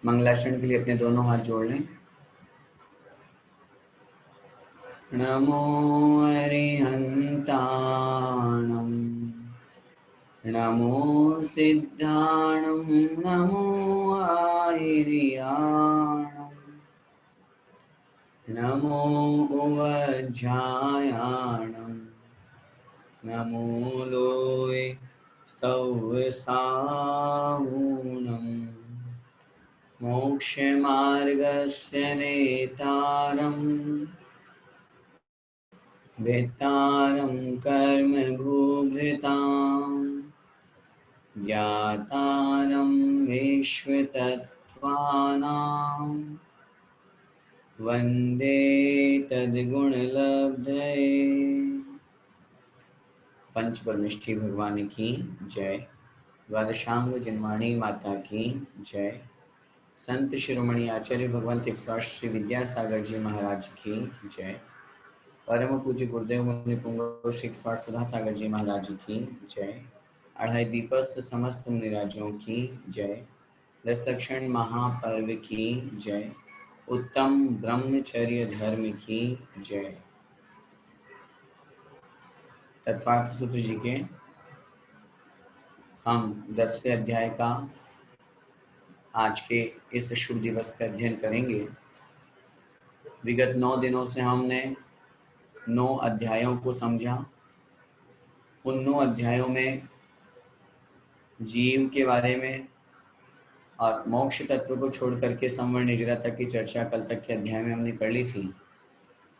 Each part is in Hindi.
मंगलाचरण के लिए अपने दोनों हाथ जोड़ लें। नमो अरिहन्ताणं नमो सिद्धाणं नमो आयर्याणं नमो उवज्झायाणं नमो लोय सौसाहूनं मोक्षमार्गस्य नेतारं भेत्तारं कर्मभूभृतां ज्ञातारं विश्वतत्त्वानां वन्दे तद्गुणलब्धये। पंचपरमेष्ठी भगवान की जय। द्वादशांग जन्माणी माता की जय। संत शिरोमणि आचार्य भगवंत 108 श्री विद्यासागर जी महाराज की जय। परम पूज्य गुरुदेव मुनि पुंगव श्री 108 सुधा सागर जी महाराज की जय। अढ़ाई दीपस्थ समस्त मुनिराजों की जय। 10 लक्षण महापर्व की जय। उत्तम ब्रह्मचर्य धर्म की जय। तत्वार्थ सूत्र जी के हम 10वें अध्याय का आज के इस शुभ दिवस का अध्ययन करेंगे। विगत 9 दिनों से हमने 9 अध्यायों को समझा। उन 9 अध्यायों में जीव के बारे में और मोक्ष तत्व को छोड़ करके संवर्ण निजरा तक की चर्चा कल तक के अध्याय में हमने कर ली थी।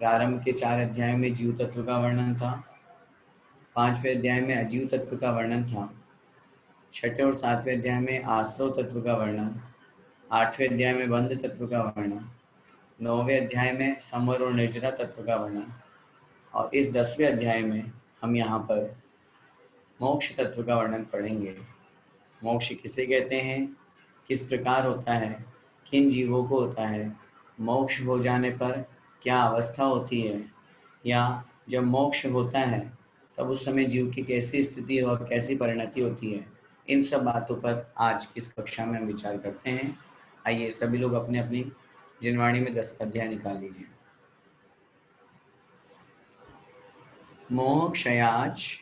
प्रारंभ के 4 अध्याय में जीव तत्व का वर्णन था। 5वें अध्याय में अजीव तत्व का वर्णन था। 6ठे और 7वें अध्याय में आश्रव तत्व का वर्णन। 8वें अध्याय में बंध तत्व का वर्णन। 9वें अध्याय में संवर और निर्जरा तत्व का वर्णन। और इस 10वें अध्याय में हम यहाँ पर मोक्ष तत्व का वर्णन पढ़ेंगे। मोक्ष किसे कहते हैं, किस प्रकार होता है, किन जीवों को होता है, मोक्ष हो जाने पर क्या अवस्था होती है, या जब मोक्ष होता है तब उस समय जीव की कैसी स्थिति और कैसी परिणति होती है। इन सब बातों पर आज की इस कक्षा में हम विचार करते हैं। आइए सभी लोग अपने अपनी जिनवाणी में 10 अध्याय निकाल लीजिए। मोह क्षयाच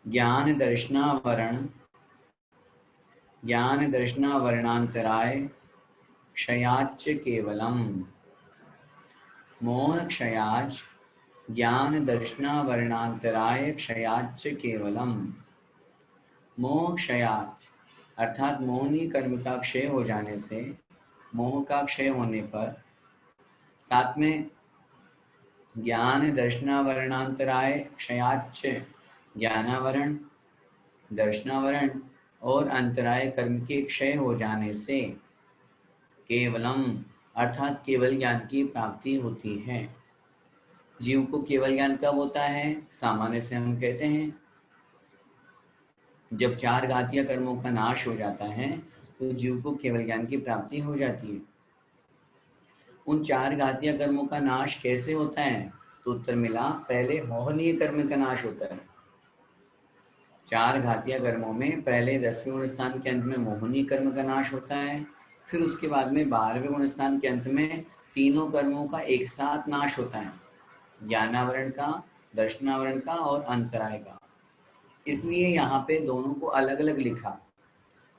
ज्ञान दर्शनावरण ज्ञान दर्शनावरणांतराय क्षयाच केवलम। मोह क्षयाच ज्ञान दर्शनावरणांतराय क्षयाच केवलम। मोह क्षयाच अर्थात मोहनी कर्म का क्षय हो जाने से, मोह का क्षय होने पर, साथ में ज्ञान दर्शनावरणांतराय क्षयाच ज्ञानावरण, दर्शनावरण और अंतराय कर्म के क्षय हो जाने से केवलम अर्थात केवल ज्ञान की प्राप्ति होती है। जीव को केवल ज्ञान कब होता है? सामान्य से हम कहते हैं जब 4 घातीय कर्मों का नाश हो जाता है तो जीव को केवल ज्ञान की प्राप्ति हो जाती है। उन 4 घातीय कर्मों का नाश कैसे होता है? तो उत्तर मिला, पहले मोहनीय कर्म का नाश होता है। 4 घातीय कर्मों में पहले 10वें गुण स्थान के अंत में मोहनीय कर्म का नाश होता है, फिर उसके बाद में 12वें गुण स्थान के अंत में तीनों कर्मों का एक साथ नाश होता है, ज्ञानावरण का, दर्शनावरण का और अंतराय का। इसलिए यहाँ पे दोनों को अलग अलग लिखा।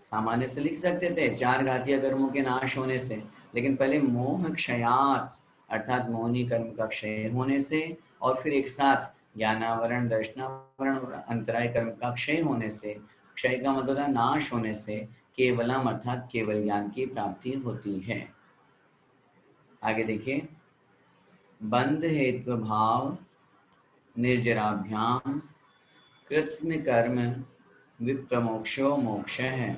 सामान्य से लिख सकते थे 4 घातीय कर्मों के नाश होने से, लेकिन पहले मोह क्षयात अर्थात मोहनी कर्म का क्षय होने से, और फिर एक साथ ज्ञानावरण, दर्शनावरण और अंतराय कर्म का क्षय होने से, क्षय का मतलब नाश होने से केवलम अर्थात केवल ज्ञान की प्राप्ति होती है। आगे देखिए, बंध हेतु भाव निर्जराभ्याम कृत्स्न कर्म विप्रमोक्षो मोक्ष है।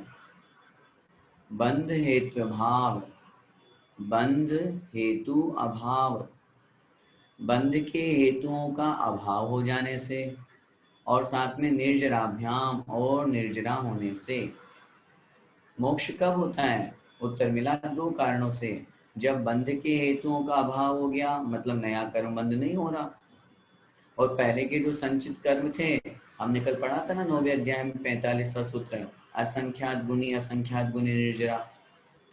बंध हेतु भाव, बंध हेतु अभाव, बंध के हेतुओं का अभाव हो जाने से, और साथ में निर्जराभ्याम और निर्जरा होने से मोक्ष कब होता है? उत्तर मिला 2 कारणों से। जब बंध के हेतुओं का अभाव हो गया, मतलब नया कर्म बंध नहीं हो रहा, और पहले के जो संचित कर्म थे, हमने कल पढ़ा था ना 9वें अध्याय में 45वां सूत्र, असंख्यात गुणी निर्जरा।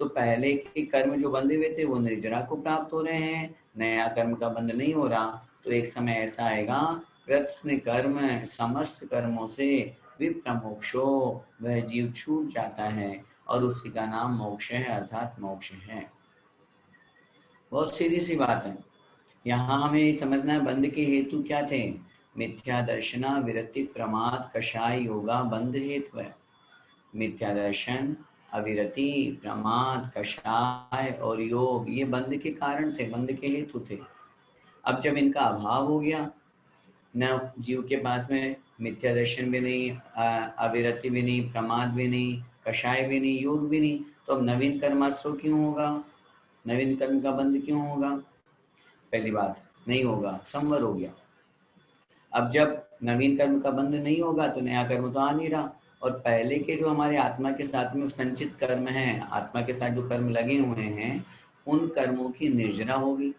तो पहले के कर्म जो बंधे हुए थे वो निर्जरा को प्राप्त हो रहे हैं, नया कर्म का बंध नहीं हो रहा। तो एक समय ऐसा आएगा, कृत्स्न कर्म समस्त कर्मों से विप्रमोक्षो, वह जीव छूट जाता है और उसी का नाम मोक्ष है, अर्थात मोक्ष है। बहुत सीधी सी बात है। यहाँ हमें समझना है बंध के हेतु क्या थे। मिथ्या दर्शना विरति प्रमाद कषाय योगा बंध हेतु है। मिथ्या दर्शन, अविरति, प्रमाद, कषाय और योग ये बंध के कारण थे, बंध के हेतु थे। अब जब इनका अभाव हो गया, न जीव के पास में मिथ्या दर्शन भी नहीं, अविरति भी नहीं, प्रमाद भी नहीं, कषाय भी नहीं, योग भी नहीं, तो अब नवीन कर्माश्रय क्यों होगा, नवीन कर्म का बंध क्यों होगा? पहली बात नहीं होगा, संवर हो गया। अब जब नवीन कर्म का बंध नहीं होगा तो नया कर्म तो आ नहीं रहा, और पहले के जो हमारे आत्मा के साथ में संचित कर्म हैं, आत्मा के साथ जो कर्म लगे हुए हैं, उन कर्मों की निर्जरा होगी।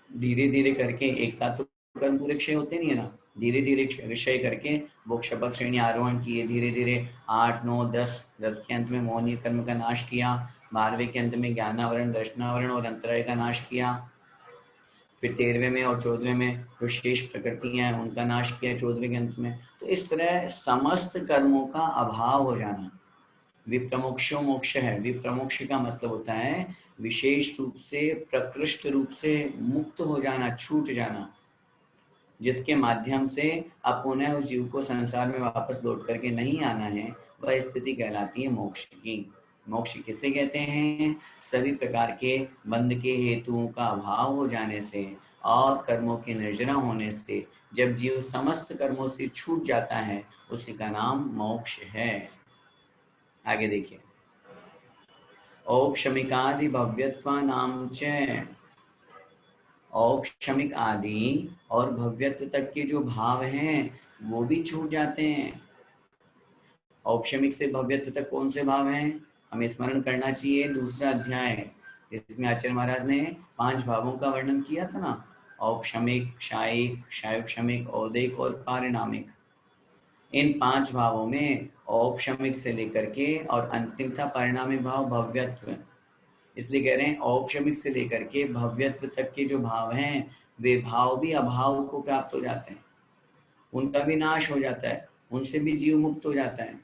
धीरे धीरे करके एक साथ तो कर्म पूरे क्षय होते नहीं है ना, धीरे धीरे क्षय करके मोक्ष पद श्रेणी आरोहण किए, धीरे धीरे 8, 9, 10 के अंत में मोहनीय कर्म का नाश किया, 12वें के अंत में ज्ञानावरण, दर्शनावरण और अंतराय का नाश किया, फिर 13वें में और 14वें में जो शेष प्रकृतियां हैं उनका नाश किया 14वें के अंत में। तो इस तरह समस्त कर्मों का अभाव हो जाना विप्रमोक्षो मोक्ष है। विप्रमोक्ष का मतलब होता है विशेष रूप से, प्रकृष्ट रूप से मुक्त हो जाना, छूट जाना, जिसके माध्यम से अब पुनः उस जीव को संसार में वापस लौट करके नहीं आना है, वह स्थिति कहलाती है मोक्ष की। मोक्ष किसे कहते हैं? सभी प्रकार के बंध के हेतुओं का अभाव हो जाने से और कर्मों के निर्जरा होने से जब जीव समस्त कर्मों से छूट जाता है, उसी का नाम मोक्ष है। आगे देखिए, औपशमिकादि भव्यत्वानां च, औपशमिक आदि और भव्यत्व तक के जो भाव हैं वो भी छूट जाते हैं। औपशमिक से भव्यत्व तक कौन से भाव हैं? हमें स्मरण करना चाहिए दूसरा अध्याय, जिसमें आचार्य महाराज ने 5 भावों का वर्णन किया था ना, औपशमिक, क्षायिक, क्षायोपशमिक, औदैक और पारिणामिक। इन 5 भावों में औपशमिक से लेकर के और अंतिम था परिणामिक भाव भव्यत्व। इसलिए कह रहे हैं औपशमिक से लेकर के भव्यत्व तक के जो भाव हैं वे भाव भी अभाव को प्राप्त हो जाते हैं, उनका भी नाश हो जाता है, उनसे भी जीव मुक्त हो जाता है।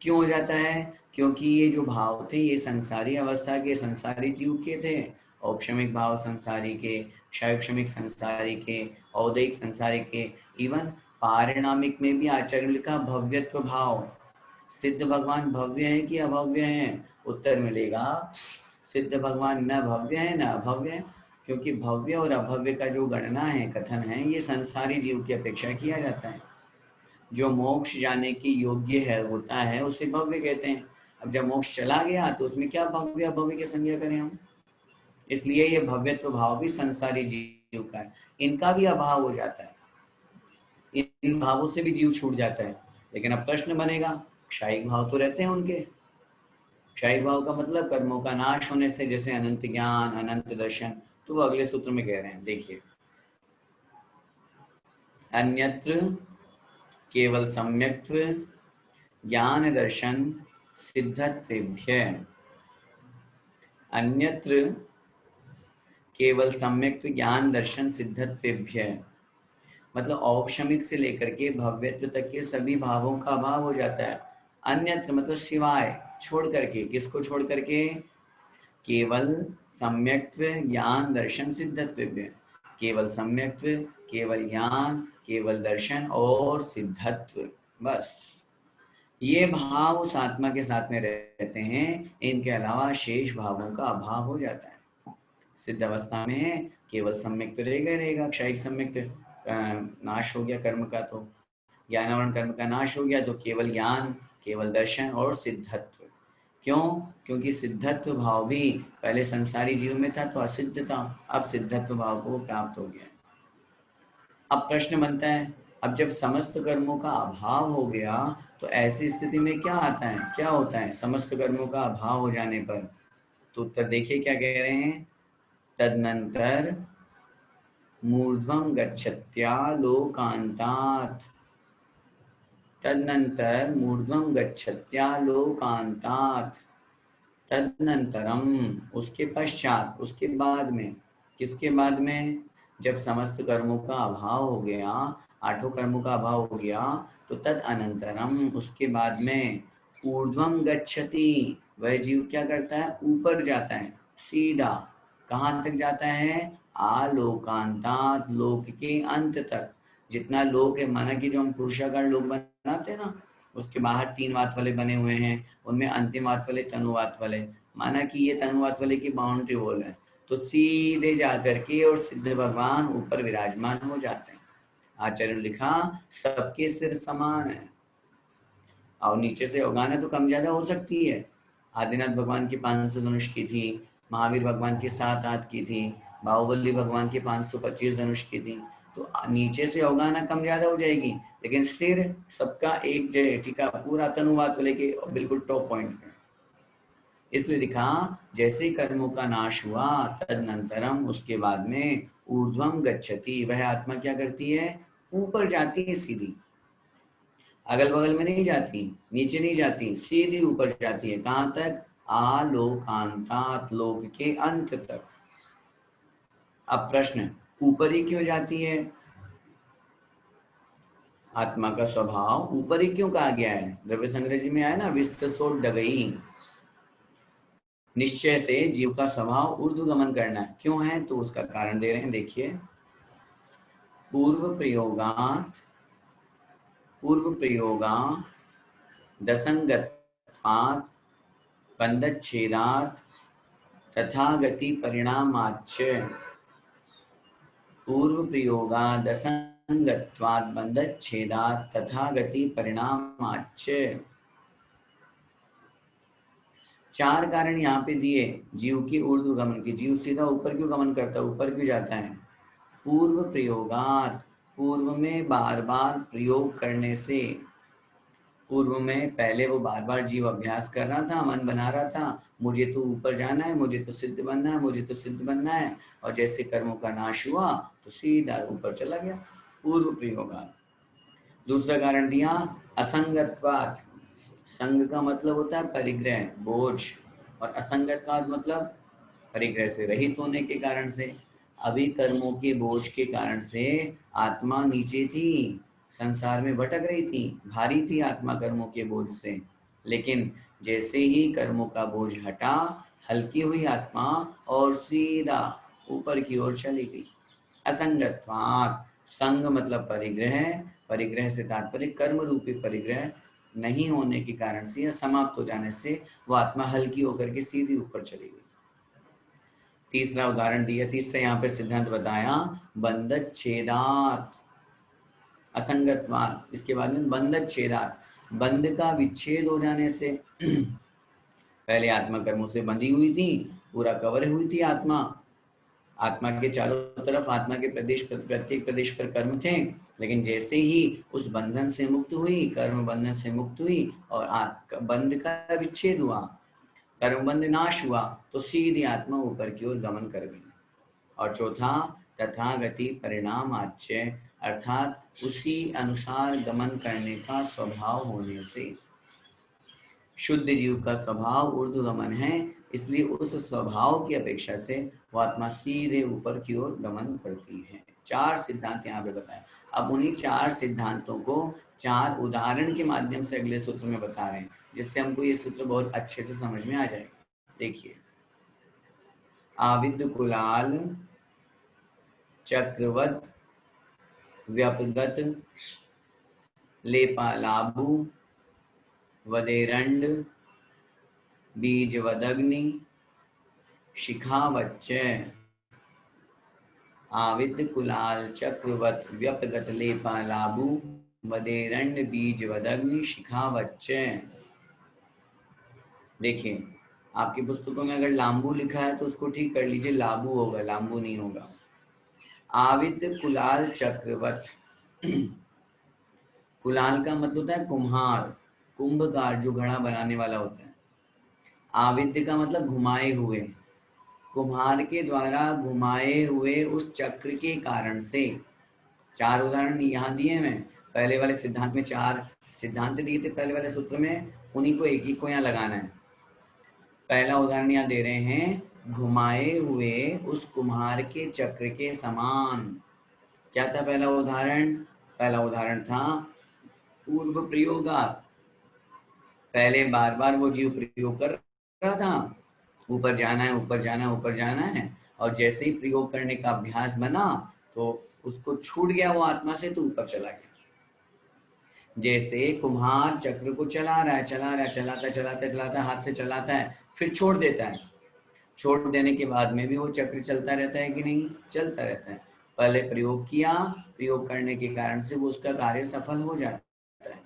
क्यों हो जाता है? क्योंकि ये जो भाव थे ये संसारी अवस्था के, संसारी जीव के थे। औपशमिक भाव संसारी के, क्षयोपशमिक संसारी के, औदैक संसारी के, इवन पारिणामिक में भी आचार्य लिखा भव्यत्व भाव। सिद्ध भगवान भव्य है कि अभव्य है? उत्तर मिलेगा सिद्ध भगवान न भव्य है न अभव्य है, क्योंकि भव्य और अभव्य का जो गणना है, कथन है, ये संसारी जीव की अपेक्षा किया जाता है। जो मोक्ष जाने की योग्य है होता है उसे भव्य कहते हैं। अब जब मोक्ष चला गया तो उसमें क्या भव्य अभव्य की संज्ञा करें हम? इसलिए ये भव्यत्व भाव भी संसारी जीव का है, इनका भी अभाव हो जाता है, इन भावों से भी जीव छूट जाता है। लेकिन अब प्रश्न बनेगा, क्षायिक भाव तो रहते हैं उनके। क्षायिक भाव का मतलब कर्मों का नाश होने से, जैसे अनंत ज्ञान, अनंत दर्शन। तो वो अगले सूत्र में कह रहे हैं, देखिए, अन्यत्र केवल सम्यक्त्व ज्ञान दर्शन सिद्धत्वेभ्य, अन्यत्र केवल सम्यक्त्व ज्ञान दर्शन सिद्धत्वेभ्य, मतलब औपशमिक से लेकर के भव्यत्व तक के सभी भावों का अभाव हो जाता है। अन्यत्र मतलब सिवाय, छोड़ करके, किसको छोड़ करके? केवल सम्यक्त्व ज्ञान दर्शन सिद्धत्व, केवल सम्यक्त्व, केवल ज्ञान, केवल दर्शन और सिद्धत्व, बस ये भाव उस आत्मा के साथ में रहते हैं। इनके अलावा शेष भावों का अभाव हो जाता है। सिद्ध अवस्था में केवल सम्यक्त्व रहेगा रहेगा, क्षयिक सम्यक्त्व नाश हो गया कर्म का, तो ज्ञानावरण कर्म का नाश हो गया, तो केवल ज्ञान, केवल दर्शन और सिद्धत्व। क्यों? क्योंकि सिद्धत्व भाव भी पहले संसारी जीव में था तो असिद्ध था, अब सिद्धत्व भाव को प्राप्त हो गया। अब प्रश्न बनता है, अब जब समस्त कर्मों का अभाव हो गया तो ऐसी स्थिति में क्या आता है, क्या होता है समस्त कर्मों का अभाव हो जाने पर? तो उत्तर देखिए क्या कह रहे हैं, तदनंतर मूर्ध्वं गच्छत्या लोकांतात्, तदनंतर मूर्ध्वं गच्छत्यालोकान्तात्, तदनंतरम उसके पश्चात, उसके बाद में, किसके बाद में? जब समस्त कर्मों का अभाव हो गया, आठों कर्मों का अभाव हो गया, तो तद अनंतरम उसके बाद में ऊर्ध्वम गच्छति, वह जीव क्या करता है? ऊपर जाता है सीधा। कहाँ तक जाता है? आलोकांतात, लोक के अंत तक। जितना लोक है, माना कि जो हम पुरुषाकार लोक बनाते हैं ना, उसके बाहर 3 वात वाले बने हुए हैं, उनमें अंतिम वात वाले तनुवात वाले, माना कि ये तनुवात वाले की बाउंड्री वॉल है, तो सीधे जाकर के और सिद्ध भगवान ऊपर विराजमान हो जाते हैं। आचार्य ने लिखा सबके सिर समान है, और नीचे से अवगाहना तो कम ज्यादा हो सकती है। आदिनाथ भगवान की 500 धनुष की थी, महावीर भगवान की 7 हाथ की थी, बाहुबली भगवान की 525 धनुष की थी, तो नीचे से अवगाहना कम ज्यादा हो जाएगी, लेकिन सिर सबका एक जय, ठीक है, पूरा तनुवात लेके बिल्कुल टॉप पॉइंट पे। इसलिए लिखा जैसे कर्मों का नाश हुआ, तदनंतरम उसके बाद में ऊर्ध्वम गच्छति, वह आत्मा क्या करती है? ऊपर जाती है सीधी, अगल बगल में नहीं जाती, नीचे नहीं जाती, सीधी ऊपर जाती है। कहाँ तक? आलोकांतात, लोक के अंत तक। अब प्रश्न, ऊपर ही क्यों जाती है? आत्मा का स्वभाव ऊपर ही क्यों कहा गया है? द्रव्य संग्रह जी में आया ना, विस्तसोट डगई, निश्चय से जीव का स्वभाव ऊर्ध्वगमन करना है। क्यों है? तो उसका कारण दे रहे हैं, देखिए। पूर्व प्रयोगात, पूर्व प्रयोगा दसंगत्वात् बंधच्छेदात् तथा गति परिणामाच्च, पूर्व प्रयोगात् असंगत्वात् बंधच्छेदात् तथा गति परिणामाच्च। 4 कारण यहाँ पे दिए जीव की ऊर्ध्व गमन की। जीव सीधा ऊपर क्यों गमन करता है, ऊपर क्यों जाता है? पूर्व प्रयोगात्, पूर्व में बार बार प्रयोग करने से। पूर्व में पहले वो बार बार जीव अभ्यास कर रहा था, मन बना रहा था, मुझे तो ऊपर जाना है, मुझे तो सिद्ध बनना है, मुझे तो सिद्ध बनना है, और जैसे कर्मों का नाश हुआ तो सीधा ऊपर चला गया, पूर्व प्रयोगात्। दूसरा कारण दिया असंगत्वात्, संग का मतलब होता है परिग्रह, बोझ, और असंगत्वात् मतलब परिग्रह से रहित होने के कारण से। अभी कर्मों के बोझ के कारण से आत्मा नीचे थी, संसार में भटक रही थी, भारी थी आत्मा कर्मों के बोझ से, लेकिन जैसे ही कर्मों का बोझ हटा, हल्की हुई आत्मा और सीधा ऊपर की ओर चली गई। असंगत्वात्, संग मतलब परिग्रह, परिग्रह से तात्पर्य कर्म रूपी परिग्रह नहीं होने के कारण से या समाप्त हो जाने से वो आत्मा हल्की होकर के सीधी ऊपर चली गई। तीसरा उदाहरण दिया, तीसरा यहाँ पे सिद्धांत बताया, बंधच्छेदात्, असंगत्वात्, इसके बाद में बंधच्छेदात्, बंध का विच्छेद हो जाने से। पहले आत्मा कर्मों से बंधी हुई थी, पूरा कवर हुई थी आत्मा, आत्मा के चारों तरफ, आत्मा के प्रदेश, प्रत्येक प्रदेश पर कर्म थे, लेकिन जैसे ही उस बंधन से मुक्त हुई, कर्म बंधन से मुक्त हुई और बंध का विच्छेद हुआ, कर्मबंध नाश हुआ, तो सीधी आत्मा ऊपर की ओर गमन कर गई। और चौथा, तथा गति परिणाम आच्य, अर्थात उसी अनुसार गमन करने का स्वभाव होने से। शुद्ध जीव का स्वभाव ऊर्ध्वगमन है, इसलिए उस स्वभाव की अपेक्षा से वो आत्मा सीधे ऊपर की ओर गमन करती है। 4 सिद्धांत यहाँ पे बताए। अब उन्हीं 4 सिद्धांतों को 4 उदाहरण के माध्यम से अगले सूत्र में बता रहे हैं, जिससे हमको ये सूत्र बहुत अच्छे से समझ में आ जाएगा। देखिए, आविद कुलाल चक्रवत व्यपगत लेपालाबु वदेरंड बीजवदग्नि शिखावच्च। आविद कुलाल चक्रवत व्यपगत लेपालाबु वदेरंड बीजवदग्नि शिखावच्च। देखिए, आपकी पुस्तकों में अगर लांबू लिखा है तो उसको ठीक कर लीजिए, लाबू होगा, लांबू नहीं होगा। आविद कुलाल चक्रवत, कुलाल का मतलब होता है कुम्हार, कुंभकार, जो घड़ा बनाने वाला होता है। आविद्य का मतलब घुमाए हुए, कुम्हार के द्वारा घुमाए हुए उस चक्र के कारण से। 4 उदाहरण यहाँ दिए मैं, पहले वाले सिद्धांत में 4 सिद्धांत दिए थे पहले वाले सूत्र में, उन्हीं को एक ही को यहाँ लगाना है। पहला उदाहरण यहाँ दे रहे हैं, घुमाए हुए उस कुम्हार के चक्र के समान। क्या था पहला उदाहरण? पहला उदाहरण था पूर्व प्रयोगात। पहले बार बार वो जीव प्रयोग कर रहा था, ऊपर जाना है, ऊपर जाना है, ऊपर जाना है, और जैसे ही प्रयोग करने का अभ्यास बना तो उसको छूट गया वो आत्मा से, तो ऊपर चला गया। जैसे कुम्हार चक्र को चला रहा है, चला रहा है, चलाता चलाता चलाता हाथ से चलाता है, फिर छोड़ देता है। छोड़ देने के बाद में भी वो चक्र चलता रहता है कि नहीं? चलता रहता है। पहले प्रयोग किया, प्रयोग करने के कारण से वो उसका कार्य सफल हो जाता है।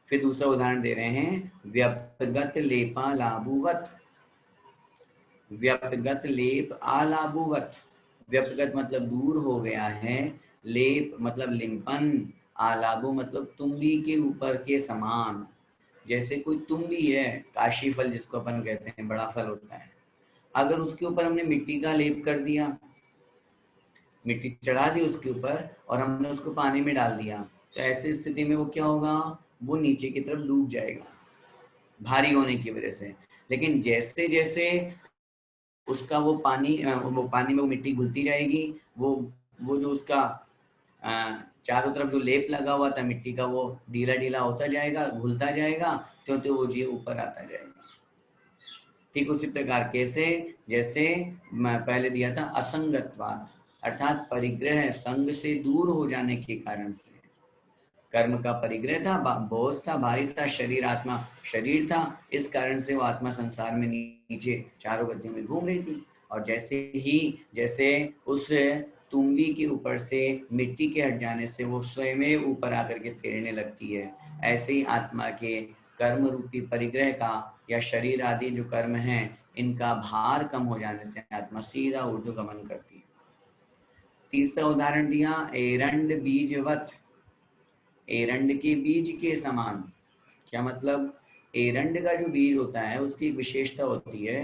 फिर दूसरा उदाहरण दे रहे हैं, व्यपगत लेपा लाभुवत। व्यपगत लेप आलाभुवत। व्यपगत मतलब दूर हो गया है, लेप मतलब लिंपन, आलाभु मतलब तुम्बी के ऊपर के समान। जैसे कोई तुम्बी है, काशी फल जिसको अपन कहते हैं, बड़ा फल होता है, अगर उसके ऊपर हमने मिट्टी का लेप कर दिया, मिट्टी चढ़ा दी उसके ऊपर और हमने उसको पानी में डाल दिया, तो ऐसी स्थिति में वो क्या होगा? वो नीचे की तरफ डूब जाएगा भारी होने की वजह से। लेकिन जैसे जैसे उसका वो पानी में वो मिट्टी घुलती जाएगी, वो जो उसका चारों तरफ जो लेप लगा हुआ था मिट्टी का, वो ढीला ढीला होता जाएगा, घुलता जाएगा, त्यों त्यों वो जीव ऊपर आता जाएगा। ठीक उसी प्रकार कैसे, जैसे मैं पहले दिया था असंगत्वाद, अर्थात परिग्रह संग से दूर हो जाने के कारण से। कर्म का परिग्रह था, बोझ था, भारी था, शरीर आत्मा शरीर था, इस कारण से वो आत्मा संसार में नीचे चारों गतियों में घूम रही थी। और जैसे उस तुम्बी के ऊपर से मिट्टी के हट जाने से वो स्वयं ऊपर आकर के तैरने लगती है, ऐसे ही आत्मा के कर्म रूपी परिग्रह का या शरीर आदि जो कर्म हैं, इनका भार कम हो जाने से आत्मा सीधा ऊर्ध्वगमन करती है। तीसरा उदाहरण दिया, एरंड बीजवत। एरंड के बीज के समान। क्या मतलब? एरंड का जो बीज होता है उसकी एक विशेषता होती है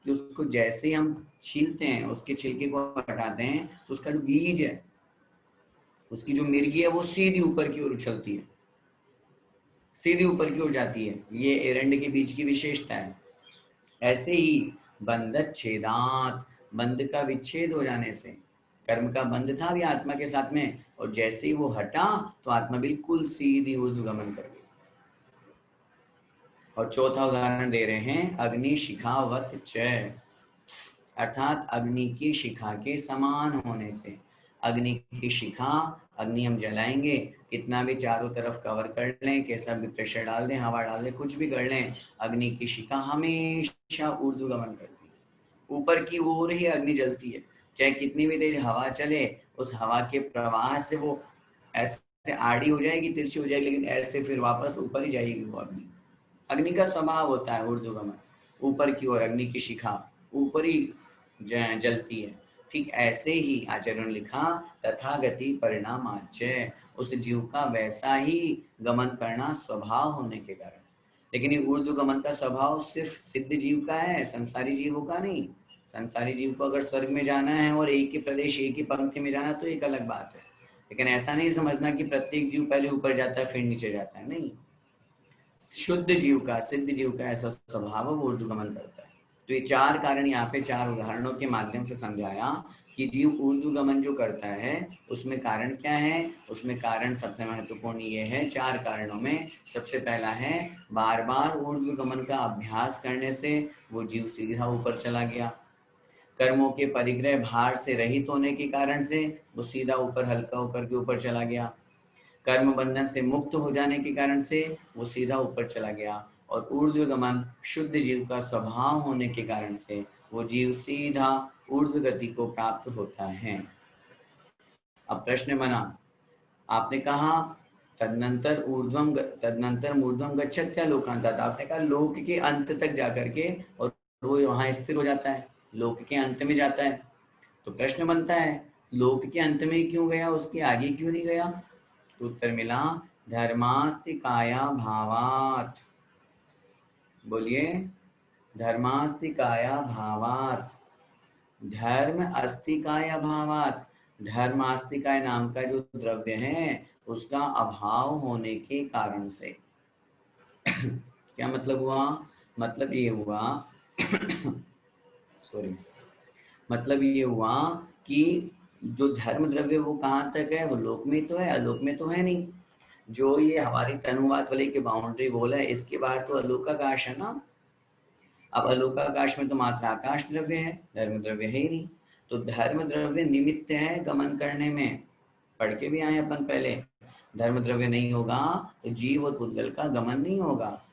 कि उसको जैसे ही हम छीलते हैं, उसके छिलके को हटाते हैं, तो उसका जो बीज है, उसकी जो मिर्गी है, वो सीधी ऊपर की ओर उछलती है, सीधी ऊपर की ओर जाती है। ये एरंड के बीज की विशेषता है। ऐसे ही बंध छेदात, बंध का विच्छेद हो जाने से, कर्म का बंध था भी आत्मा के साथ में, और जैसे ही वो हटा तो आत्मा बिल्कुल सीधी ऊर्ध्वगमन कर गई। और चौथा उदाहरण दे रहे हैं, अग्नि शिखावत च, अर्थात अग्नि की शिखा के समान होने से। अग्नि की शिखा, अग्नि हम जलाएंगे, कितना भी चारों तरफ कवर कर लें, कैसा भी प्रेशर डाल दें, हवा डाल दें, कुछ भी कर लें, अग्नि की शिखा हमेशा ऊर्ध्वगमन करती है, ऊपर की ओर ही अग्नि जलती है। चाहे कितनी भी तेज हवा चले, उस हवा के प्रवाह से वो ऐसे आड़ी हो जाएगी, तिरछी हो जाएगी, लेकिन ऐसे फिर वापस ऊपर ही जाएगी वो अग्नि। अग्नि का स्वभाव होता है ऊर्ध्वगमन, ऊपर की ओर अग्नि की शिखा ऊपर ही जलती है। ठीक ऐसे ही आचरण लिखा, तथा गति परिणामाच्य, उस जीव का वैसा ही गमन करना स्वभाव होने के कारण से। लेकिन ये ऊर्ध्वगमन का स्वभाव सिर्फ सिद्ध जीव का है, संसारी जीवों का नहीं। संसारी जीव को अगर स्वर्ग में जाना है और एक ही प्रदेश, एक ही पंक्ति में जाना, तो एक अलग बात है। लेकिन ऐसा नहीं समझना कि प्रत्येक जीव पहले ऊपर जाता है फिर नीचे जाता है, नहीं। शुद्ध जीव का, सिद्ध जीव का ऐसा स्वभाव वो ऊर्ध्वगमन करता है। तो ये चार कारण यहाँ पे चार उदाहरणों के माध्यम से समझाया कि जीव ऊर्ध्वगमन जो करता है उसमें कारण क्या है। उसमें कारण सबसे महत्वपूर्ण ये है, चार कारणों में सबसे पहला है, बार बार ऊर्ध्वगमन का अभ्यास करने से वो जीव सीधा ऊपर चला गया। कर्मों के परिग्रह भार से रहित होने के कारण से वो सीधा ऊपर हल्का होकर के ऊपर चला गया। कर्म बंधन से मुक्त हो जाने के कारण से वो सीधा ऊपर चला गया। और ऊर्ध्वगमन शुद्ध जीव का स्वभाव होने के कारण से वो जीव सीधा ऊर्ध्व गति को प्राप्त होता है। अब प्रश्न बना, आपने कहा तदनंतर मूर्ध्वम गच्छत्या लोकांतात, आपने कहा लोक के अंत तक जाकर के और वो वहां स्थिर हो जाता है, लोक के अंत में जाता है। तो प्रश्न बनता है, लोक के अंत में क्यों गया, उसके आगे क्यों नहीं गया? तो उत्तर मिला, धर्मास्तिकाया भावात। बोलिए, धर्मास्तिकाया भावात। धर्म अस्तिकाया भावात, धर्म आस्तिकाय नाम का जो द्रव्य है उसका अभाव होने के कारण से। क्या मतलब हुआ? मतलब ये हुआ सॉरी, मतलब ये हुआ कि जो धर्म द्रव्य वो कहाँ तक है, वो लोक में तो है, अलोक में तो है नहीं। जो ये हमारी तनुवात वाले की बाउंड्री वॉल है, इसके बाहर तो अलोकाकाश है ना। अब अलोकाकाश में तो मात्र आकाश द्रव्य है, धर्म द्रव्य है ही नहीं। तो धर्म द्रव्य निमित्त है गमन करने में, पढ़ के भी आए अपन पहले। धर्म द्रव्य नहीं होगा तो जीव और पुद्गल का गमन नहीं होगा।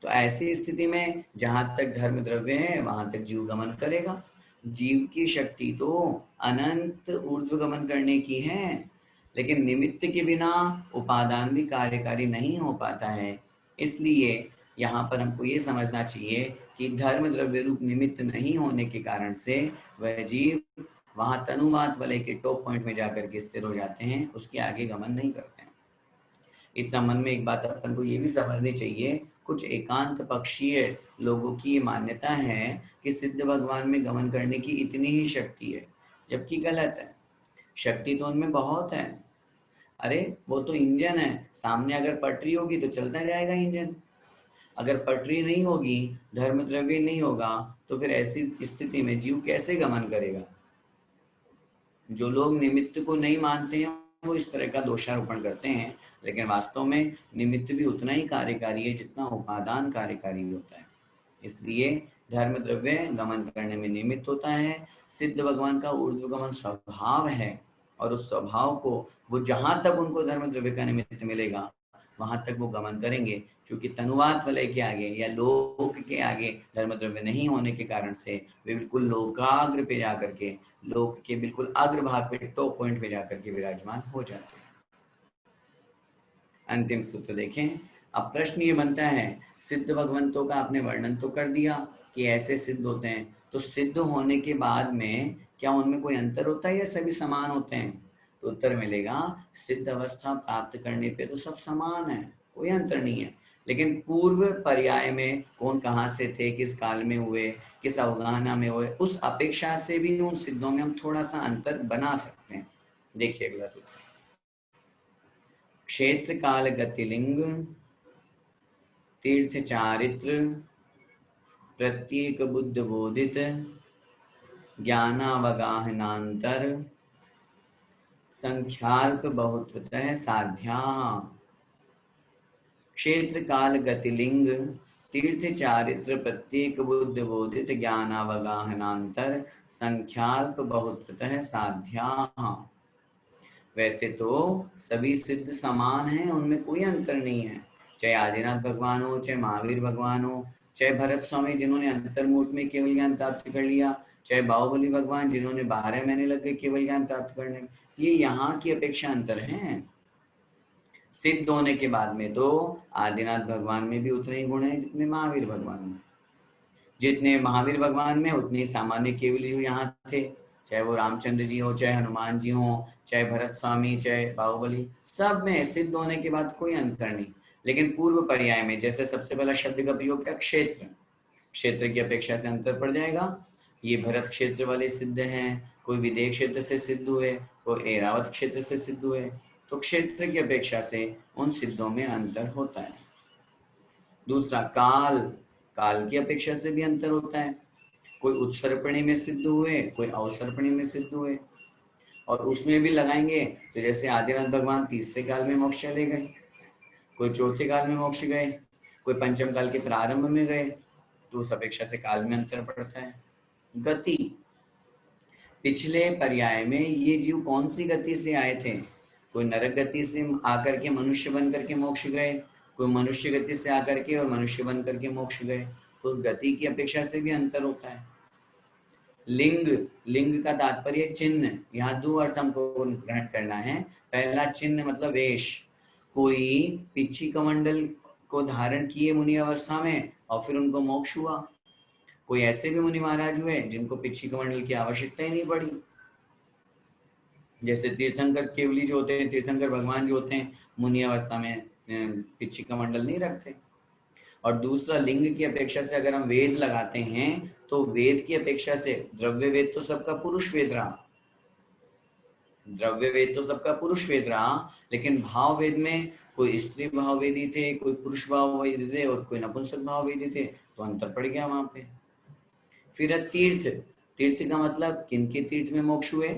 तो ऐसी स्थिति में जहां तक धर्म द्रव्य है वहां तक जीव गमन करेगा। जीव की शक्ति तो अनंत ऊर्ध्व गमन करने की है, लेकिन निमित्त के बिना उपादान भी कार्यकारी नहीं हो पाता है। इसलिए यहाँ पर हमको ये समझना चाहिए कि धर्म द्रव्य रूप निमित्त नहीं होने के कारण से वह जीव वहाँ तनुवात वलय के टॉप पॉइंट में जाकर के स्थिर हो जाते हैं, उसके आगे गमन नहीं करते हैं। इस संबंध में एक बात अपन को ये भी समझनी चाहिए, कुछ एकांत पक्षीय लोगों की ये मान्यता है कि सिद्ध भगवान में गमन करने की इतनी ही शक्ति है, जबकि गलत है। शक्ति तो उनमें बहुत है। अरे वो तो इंजन है, सामने अगर पटरी होगी तो चलता जाएगा इंजन। अगर पटरी नहीं होगी, धर्म द्रव्य नहीं होगा, तो फिर ऐसी स्थिति में जीव कैसे गमन करेगा? जो लोग निमित्त को नहीं मानते हैं वो इस तरह का दोषारोपण करते हैं, लेकिन वास्तव में निमित्त भी उतना ही कार्यकारी है जितना उपादान कार्यकारी होता है। इसलिए धर्म द्रव्य गमन करने में निमित्त होता है। सिद्ध भगवान का ऊर्ध्वगमन स्वभाव है, और उस स्वभाव को वो जहां तक उनको धर्म द्रव्य का निमित्त मिलेगा वहां तक वो गमन करेंगे। क्योंकि तनुवात वलय के आगे या लोक के आगे धर्म द्रव्य नहीं होने के कारण से वे बिल्कुल लोकाग्र पे जाकर के, लोक के बिल्कुल अग्रभाग पे, टॉप पॉइंट पे जाकर के विराजमान हो जाते हैं। अंतिम सूत्र देखें। अब प्रश्न ये बनता है, सिद्ध भगवंतों का आपने वर्णन तो कर दिया कि ऐसे सिद्ध होते हैं, तो सिद्ध होने के बाद में क्या उनमें कोई अंतर होता है या सभी समान होते हैं? तो उत्तर मिलेगा, सिद्ध अवस्था प्राप्त करने पे तो सब समान है, कोई अंतर नहीं है। लेकिन पूर्व पर्याय में कौन कहाँ से थे, किस काल में हुए, किस अवगाहना में हुए, उस अपेक्षा से भी उन सिद्धों में हम थोड़ा सा अंतर बना सकते हैं। देखिए अगला सूत्र, क्षेत्र काल गतिलिंग तीर्थ चारित्र प्रत्येक बुद्ध बोधित ज्ञानावगाहनांतर संख्याल्प बहुत्वतः साध्या। क्षेत्र काल गतिलिंग तीर्थ चारित्र प्रत्येक बुद्ध बोधित ज्ञानावगाहनांतर संख्याल्प बहुत्वतः साध्या। वैसे तो सभी सिद्ध समान हैं, उनमें कोई अंतर नहीं है। चाहे आदिनाथ भगवान हो, चाहे महावीर भगवान हो, चाहे भरत स्वामी जिन्होंने अंतर्मुठ में केवल ज्ञान प्राप्त कर लिया, चाहे बाहुबली भगवान जिन्होंने 12 महीने लग गए केवल ज्ञान प्राप्त करने, ये यहाँ की अपेक्षा अंतर है। सिद्ध होने के बाद में तो आदिनाथ भगवान में भी उतने ही गुण हैं जितने महावीर भगवान में, जितने महावीर भगवान में उतने सामान्य केवल जो यहाँ थे, चाहे वो रामचंद्र जी हो, चाहे हनुमान जी हो, चाहे भरत स्वामी, चाहे बाहुबली, सब में सिद्ध होने के बाद कोई अंतर नहीं। लेकिन पूर्व पर्याय में जैसे सबसे पहला शब्द का प्रयोग किया क्षेत्र, क्षेत्र की अपेक्षा से अंतर पड़ जाएगा। ये भरत क्षेत्र वाले सिद्ध हैं, कोई विदेह क्षेत्र से सिद्ध हुए, कोई एरावत क्षेत्र से सिद्ध हुए, तो क्षेत्र की अपेक्षा से उन सिद्धों में अंतर होता है। दूसरा काल, काल की अपेक्षा से भी अंतर होता है। कोई उत्सर्पणी में सिद्ध हुए, कोई अवसर्पणी में सिद्ध हुए, और उसमें भी लगाएंगे तो जैसे आदिनाथ भगवान तीसरे काल में मोक्ष चले गए, कोई चौथे काल में मोक्ष गए, कोई पंचम काल के प्रारंभ में गए, तो उस अपेक्षा से काल में अंतर पड़ता है। गति, पिछले पर्याय में ये जीव कौन सी गति से आए थे? कोई नरक गति से आकर के मनुष्य बन करके मोक्ष गए, कोई मनुष्य गति से आकर के और मनुष्य बन करके मोक्ष गए, तो उस गति की अपेक्षा से भी अंतर होता है। लिंग, लिंग का तात्पर्य चिन्ह, यहाँ दो अर्थ हमको ग्रहण करना है। पहला चिन्ह मतलब वेश, कोई पिछी कमंडल को धारण किए मुनि अवस्था में और फिर उनको मोक्ष हुआ। कोई ऐसे भी मुनि महाराज हुए जिनको पिछी कमंडल की आवश्यकता ही नहीं पड़ी, जैसे तीर्थंकर केवली जो होते हैं, तीर्थंकर भगवान जो होते हैं, मुनि अवस्था में पिछी कमंडल नहीं रखते। और दूसरा, लिंग की अपेक्षा से अगर हम वेद लगाते हैं तो वेद की अपेक्षा से, द्रव्य वेद तो सबका पुरुष वेद रहा, द्रव्य वेद तो सबका पुरुष वेद रहा, लेकिन भाव वेद में कोई स्त्री भाव वेदी थे, कोई पुरुष भाव वेदी थे और कोई नपुंसक भाव वेदी थे, तो अंतर पड़ गया वहां पे। फिर तीर्थ, तीर्थ का मतलब किनके तीर्थ में मोक्ष हुए?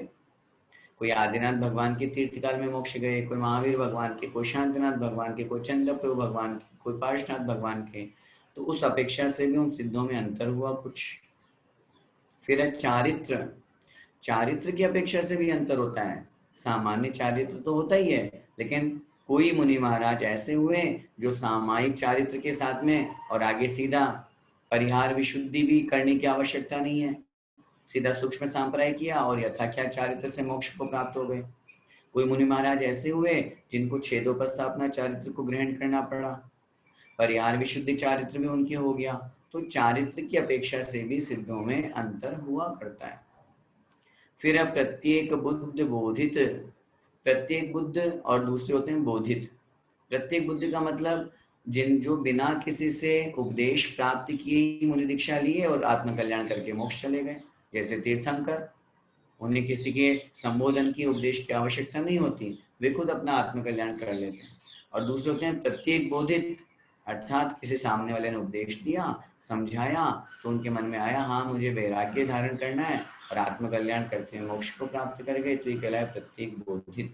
कोई आदिनाथ भगवान के तीर्थ काल में मोक्ष गए, कोई महावीर भगवान के, कोई शांतिनाथ भगवान के, कोई चंद्रप्रभु भगवान के, कोई पार्श्वनाथ भगवान के, तो उस अपेक्षा से भी उन सिद्धों में अंतर हुआ कुछ। फिर है चारित्र, चारित्र की अपेक्षा से भी अंतर होता है। सामान्य चारित्र तो होता ही है, लेकिन कोई मुनि महाराज ऐसे हुए जो सामायिक चारित्र के साथ में और आगे सीधा परिहार विशुद्धि भी करने की आवश्यकता नहीं है, सीधा सूक्ष्म सांप्राय किया और यथाख्या चारित्र से मोक्ष को प्राप्त हो गए। कोई मुनि महाराज ऐसे हुए जिनको छेदोपस्थापना चारित्र को ग्रहण करना पड़ा, परिहार विशुद्धि चारित्र भी उनके हो गया। तो चारित्र की अपेक्षा से भी सिद्धों में अंतर हुआ करता है। फिर प्रत्येक बुद्ध बोधित, प्रत्येक बुद्ध और दूसरे होते हैं बोधित। प्रत्येक बुद्ध का मतलब जिन जो बिना किसी से उपदेश प्राप्त किए ही मुनि दीक्षा लिए और आत्मकल्याण करके मोक्ष चले गए, जैसे तीर्थंकर, उन्हें किसी के संबोधन की उपदेश की आवश्यकता नहीं होती, वे खुद अपना आत्मकल्याण कर लेते हैं। और दूसरे होते हैं प्रत्येक बोधित, अर्थात किसी सामने वाले ने उपदेश दिया, समझाया, तो उनके मन में आया हाँ मुझे वैराग्य धारण करना है और आत्मकल्याण करते हैं मोक्ष को प्राप्त कर गए, तो ये कहलाए प्रत्येक बोधित।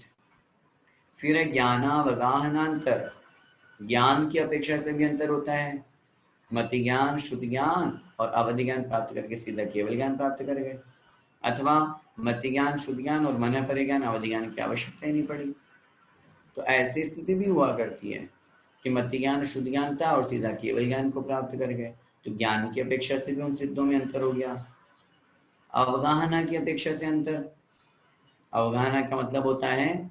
फिर है ज्ञानावगाहनांतर, ज्ञान की अपेक्षा से भी अंतर होता है। मति ज्ञान, श्रुति ज्ञान और अवधि ज्ञान प्राप्त करके सीधा केवल ज्ञान प्राप्त कर गए, अथवा मति ज्ञान, श्रुति ज्ञान और मन परिज्ञान, अवधि ज्ञान की आवश्यकता ही नहीं पड़ी। तो ऐसी स्थिति भी हुआ करती है कि मति ज्ञान, शुद्ध ज्ञान था और सीधा केवल ज्ञान को प्राप्त कर गए, तो ज्ञान की अपेक्षा से भी उन सिद्धों में अंतर हो गया। अवगाहना की अपेक्षा से अंतर, अवगाहना का मतलब होता है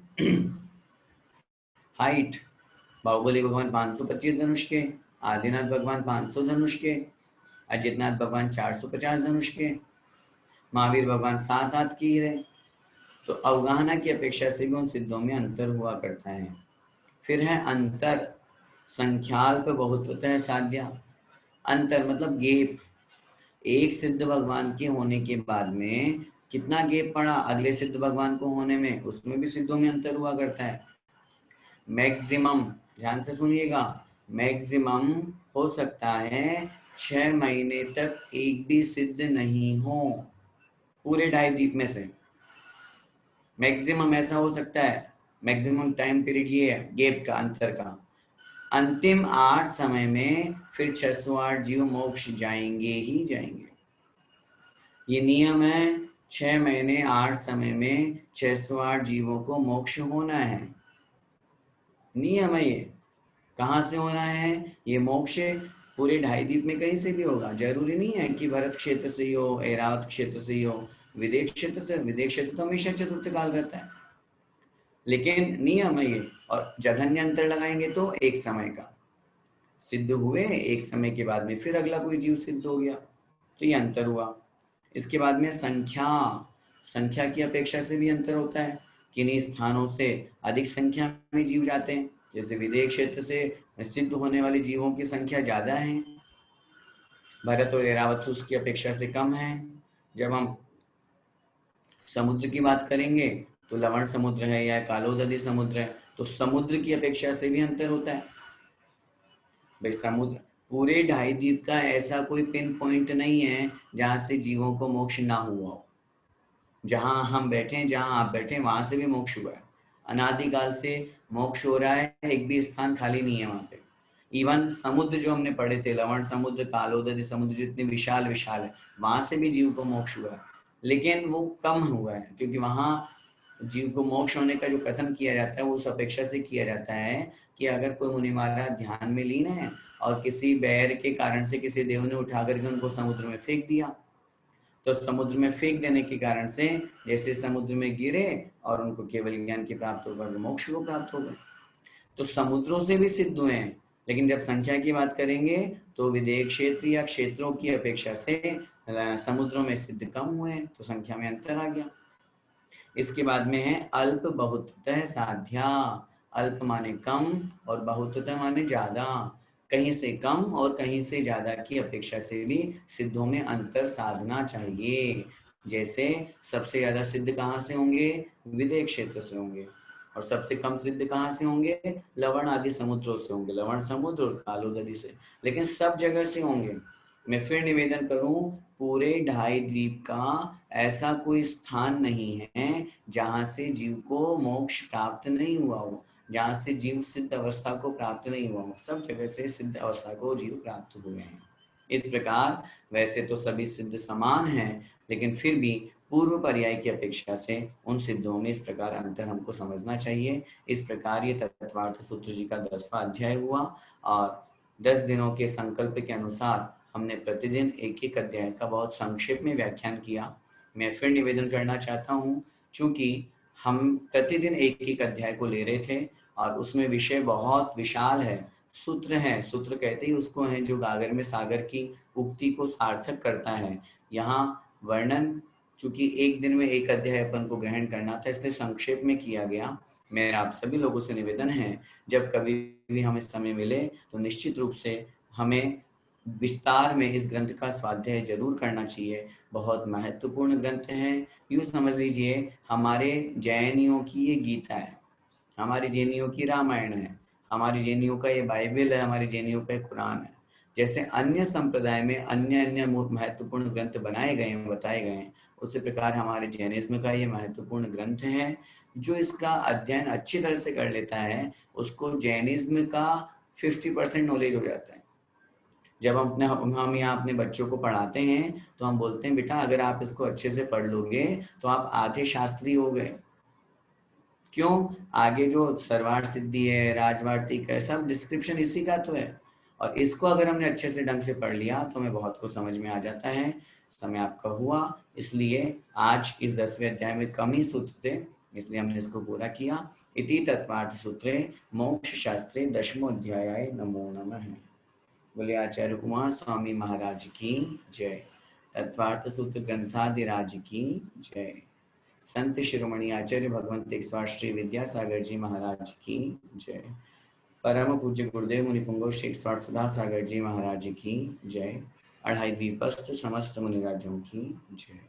हाइट। बाहुबली भगवान 525 धनुष के, आदिनाथ भगवान 500 धनुष के, अजितनाथ भगवान 450 धनुष के, महावीर भगवान 7 हाथ की ही रहे। तो अवगाहना की अपेक्षा से भी उन सिद्धों में अंतर हुआ करता है। फिर है अंतर, संख्याल्प बहुत्वतः साध्या। अंतर मतलब गेप, एक सिद्ध भगवान के होने के बाद में कितना गेप पड़ा अगले सिद्ध भगवान को होने में, उसमें भी सिद्धों में अंतर हुआ करता है। मैक्सिमम, ध्यान से सुनिएगा, मैक्सिमम हो सकता है 6 महीने तक एक भी सिद्ध नहीं हो पूरे 2.5 दीप में से, मैक्सिमम ऐसा हो सकता है। मैक्सिमम टाइम पीरियड ये है गेप का, अंतर का। अंतिम 8 समय में फिर 608 जीव मोक्ष जाएंगे ही जाएंगे, ये नियम है। 6 महीने 8 समय में 608 जीवों को मोक्ष होना है, नियम है ये। कहाँ से होना है ये मोक्ष? पूरे 2.5 दीप में कहीं से भी होगा, जरूरी नहीं है कि भरत क्षेत्र से ही हो, ऐरावत क्षेत्र से ही हो, विदेश क्षेत्र से। विदेश क्षेत्र तो हमेशा चतुर्थ काल रहता है, लेकिन नियम है ये। और जघन्य अंतर लगाएंगे तो एक समय का, सिद्ध हुए एक समय के बाद में फिर अगला कोई जीव सिद्ध हो गया, तो ये अंतर हुआ। इसके बाद में संख्या, संख्या की अपेक्षा से भी अंतर होता है। किन्हीं स्थानों से अधिक संख्या में जीव जाते हैं, जैसे विदेश क्षेत्र से सिद्ध होने वाले जीवों की संख्या ज्यादा है, भरत और ऐरावत उसकी अपेक्षा से कम है। जब हम समुद्र की बात करेंगे तो लवण समुद्र है या कालोदधी समुद्र है, तो समुद्र की अपेक्षा से भी अंतर होता है। भाई समुद्र, पूरे 2.5 द्वीप का ऐसा कोई पिन पॉइंट नहीं है जहां से जीवों को मोक्ष ना हुआ हो। जहां हम बैठे, जहां आप बैठे, वहां से भी मोक्ष हुआ है। अनादिकाल से मोक्ष हो रहा है, एक भी स्थान खाली नहीं है वहां पे। इवन समुद्र जो हमने पढ़े थे, लवण समुद्र, कालोदधी समुद्र, जितने विशाल विशाल है, वहां से भी जीव को मोक्ष हुआ है, लेकिन वो कम हुआ है, क्योंकि वहां जीव को मोक्ष होने का जो कथन किया जाता है वो उस अपेक्षा से किया जाता है कि अगर कोई मुनि महाराज ध्यान में लीन है और किसी बैर के कारण से किसी देव ने उठा करके उनको समुद्र में फेंक दिया, तो समुद्र में फेंक देने के कारण से जैसे समुद्र में गिरे और उनको केवल ज्ञान की प्राप्त होकर मोक्ष को प्राप्त हो गए। तो समुद्रों से भी सिद्ध हुए हैं, लेकिन जब संख्या की बात करेंगे तो विदेश क्षेत्र या क्षेत्रों की अपेक्षा से समुद्रों में सिद्ध कम हुए हैं, तो संख्या में अंतर आ गया। इसके बाद में है अल्प बहुतः साध्या। अल्प माने कम और बहुतः माने ज्यादा, कहीं से कम और कहीं से ज्यादा की अपेक्षा से भी सिद्धों में अंतर साधना चाहिए। जैसे सबसे ज्यादा सिद्ध कहाँ से होंगे? विदेह क्षेत्र से होंगे। और सबसे कम सिद्ध कहाँ से होंगे? लवण आदि समुद्रों से होंगे, लवण समुद्र और कालो नदी से। लेकिन सब जगह से होंगे। मैं फिर निवेदन करूं, पूरे ढाई द्वीप का ऐसा कोई स्थान नहीं है जहां से जीव को मोक्ष प्राप्त नहीं हुआ हो, जहां से जीव सिद्ध अवस्था को प्राप्त नहीं हुआ हो। सब जगह से सिद्ध अवस्था को जीव प्राप्त हुए हैं। इस प्रकार वैसे तो सभी सिद्ध समान हैं, लेकिन फिर भी पूर्व पर्याय की अपेक्षा से उन सिद्धों में इस प्रकार अंतर हमको समझना चाहिए। इस प्रकार ये तत्वार्थ सूत्र जी का 10वां अध्याय हुआ और 10 दिनों के संकल्प के अनुसार हमने प्रतिदिन एक एक अध्याय का बहुत संक्षेप में व्याख्यान किया। मैं फिर निवेदन करना चाहता हूँ, चूंकि हम प्रतिदिन एक एक अध्याय को ले रहे थे और उसमें विषय बहुत विशाल है। सूत्र हैं, सूत्र कहते ही उसको हैं जो गागर में सागर की उक्ति को सार्थक करता है। यहाँ वर्णन, चूंकि एक दिन में एक अध्याय अपन को ग्रहण करना था, इसलिए संक्षेप में किया गया। मेरा आप सभी लोगों से निवेदन है, जब कभी भी हमें समय मिले तो निश्चित रूप से हमें विस्तार में इस ग्रंथ का स्वाध्याय जरूर करना चाहिए। बहुत महत्वपूर्ण ग्रंथ है। यूँ समझ लीजिए हमारे जैनियों की ये गीता है, हमारी जैनियों की रामायण है, हमारी जैनियों का ये बाइबल है, हमारी जैनियों का ये कुरान है। जैसे अन्य संप्रदाय में अन्य अन्य महत्वपूर्ण ग्रंथ बनाए गए हैं, बताए गए हैं, उसी प्रकार हमारे जैनिज्म का ये महत्वपूर्ण ग्रंथ है। जो इसका अध्ययन अच्छी तरह से कर लेता है उसको जैनिज्म का 50% नॉलेज हो जाता है। जब हम यहाँ अपने बच्चों को पढ़ाते हैं तो हम बोलते हैं बेटा अगर आप इसको अच्छे से पढ़ लोगे तो आप आधे शास्त्री हो गए। क्यों? आगे जो सर्वार्थ सिद्धि है, राजवार्तिक है, सब डिस्क्रिप्शन इसी का तो है। और इसको अगर हमने अच्छे से ढंग से पढ़ लिया तो हमें बहुत कुछ समझ में आ जाता है। समय आपका हुआ, इसलिए आज इस 10वें अध्याय में कम ही सूत्र थे, इसलिए हमने इसको पूरा किया। इति तत्वार्थ सूत्रे मोक्ष शास्त्रे 10वां अध्याय। नमो नमः। बोले आचार्य कुमार स्वामी महाराज की जय। तत्वार्थ सूत्र ग्रंथादिराज की जय। संत शिरोमणि आचार्य भगवंत 108 श्री विद्यासागर जी महाराज की जय। परम पूज्य गुरुदेव मुनि पुंगव श्री 108 सुधा सागर जी महाराज की जय। अढ़ाई द्वीपस्थ समस्त मुनिराजों की जय।